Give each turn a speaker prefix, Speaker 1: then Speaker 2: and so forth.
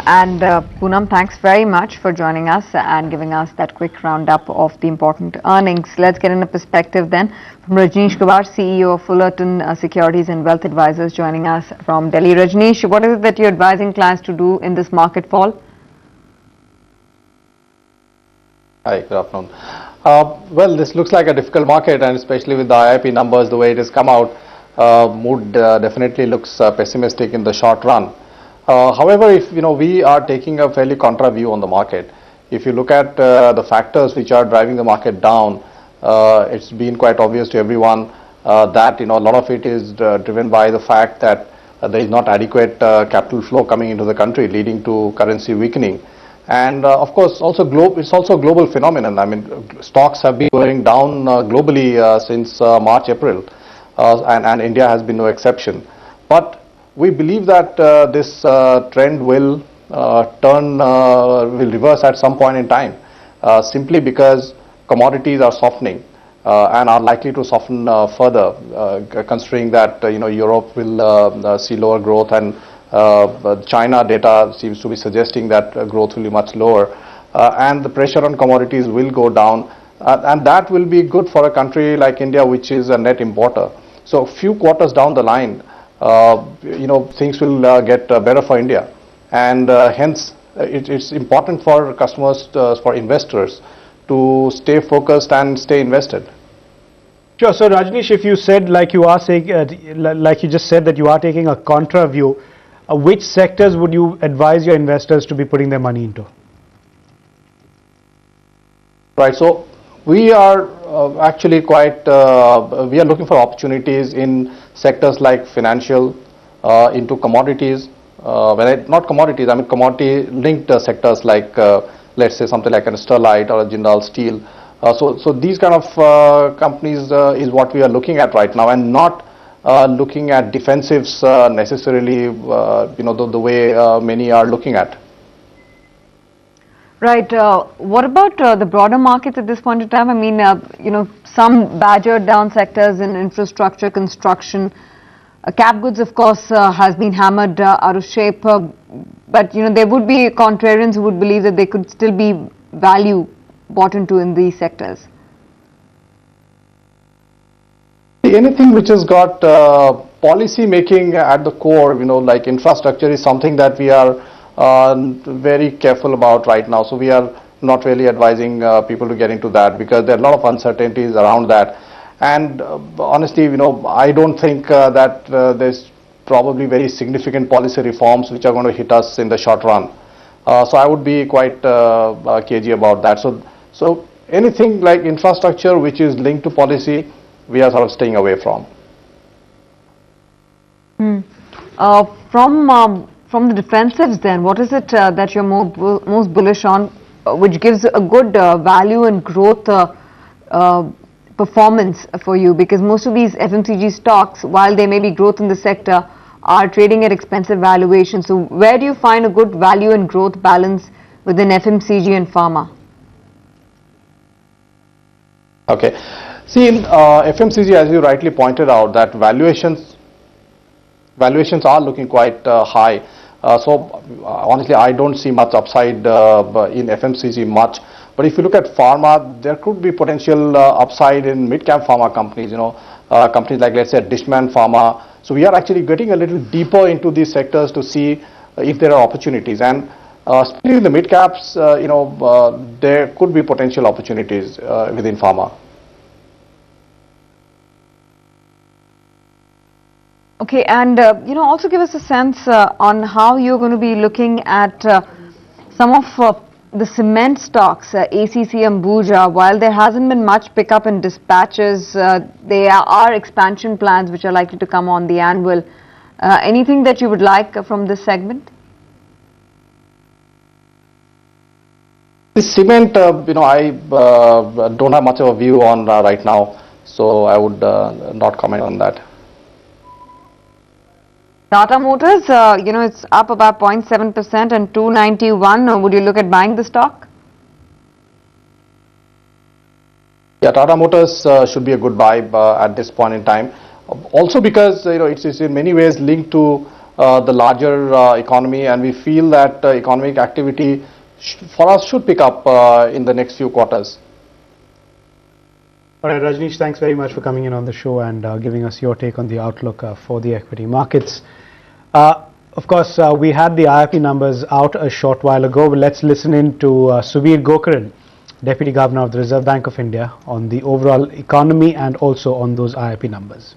Speaker 1: Poonam, thanks very much for joining us and giving us that quick roundup of the important earnings. Let's get in a perspective then from Rajneesh Kumar, CEO of Fullerton Securities and Wealth Advisors, joining us from Delhi. Rajneesh, what is it that you're advising clients to do in this market fall?
Speaker 2: Hi, good afternoon. Well, this looks like a difficult market, and especially with the IIP numbers, the way it has come out, mood definitely looks pessimistic in the short run. However, if we are taking a fairly contra view on the market. If you look at the factors which are driving the market down, it's been quite obvious to everyone that a lot of it is driven by the fact that there is not adequate capital flow coming into the country, leading to currency weakening. And of course, it's also a global phenomenon. I mean, stocks have been going down globally since March, April, and India has been no exception. But we believe that this trend will will reverse at some point in time, simply because commodities are softening and are likely to soften further, considering that Europe will see lower growth, and China data seems to be suggesting that growth will be much lower, and the pressure on commodities will go down, and that will be good for a country like India, which is a net importer. So a few quarters down the line, things will get better for India, and hence it's important for customers, for investors, to stay focused and stay invested.
Speaker 3: Sure. So Rajneesh, if you said like you are saying, like you just said that you are taking a contra view, which sectors would you advise your investors to be putting their money into?
Speaker 2: Right. So we are actually quite, we are looking for opportunities in sectors like financial, into commodities, not commodities, I mean commodity linked sectors like, let's say something like an Sterlite or a Jindal Steel. So these kind of companies is what we are looking at right now, and not looking at defensives necessarily, the way many are looking at.
Speaker 1: Right. What about the broader markets at this point in time? I mean, some badgered down sectors in infrastructure, construction. Cap goods, of course, has been hammered out of shape. But, there would be contrarians who would believe that they could still be value bought into in these sectors.
Speaker 2: Anything which has got policy making at the core, like infrastructure, is something that we are very careful about right now. So we are not really advising people to get into that, because there are a lot of uncertainties around that. And honestly, I don't think that there's probably very significant policy reforms which are going to hit us in the short run. So I would be quite cagey about that. So anything like infrastructure which is linked to policy, we are sort of staying away from.
Speaker 1: From the defensives then, what is it that you're most bullish on, which gives a good value and growth performance for you? Because most of these FMCG stocks, while there may be growth in the sector, are trading at expensive valuations. So where do you find a good value and growth balance within FMCG and pharma?
Speaker 2: Okay. See, in FMCG, as you rightly pointed out, that valuations are looking quite high. So honestly, I don't see much upside in FMCG much. But if you look at pharma, there could be potential upside in mid-cap pharma companies, companies like, let's say, Dishman Pharma. So we are actually getting a little deeper into these sectors to see if there are opportunities. And especially in the mid-caps, there could be potential opportunities within pharma.
Speaker 1: Okay, and also give us a sense on how you're going to be looking at some of the cement stocks, ACC and Ambuja. While there hasn't been much pickup in dispatches, there are expansion plans which are likely to come on the anvil. Anything that you would like from this segment?
Speaker 2: The cement, I don't have much of a view on right now, so I would not comment on that.
Speaker 1: Tata Motors, it's up about 0.7% and 291. Would you look at buying the stock?
Speaker 2: Yeah, Tata Motors should be a good buy at this point in time. Also because it's in many ways linked to the larger economy, and we feel that economic activity for us should pick up in the next few quarters.
Speaker 3: All right, Rajneesh, thanks very much for coming in on the show and giving us your take on the outlook for the equity markets. Of course, we had the IIP numbers out a short while ago, but let's listen in to Subir Gokaran, Deputy Governor of the Reserve Bank of India, on the overall economy and also on those IIP numbers.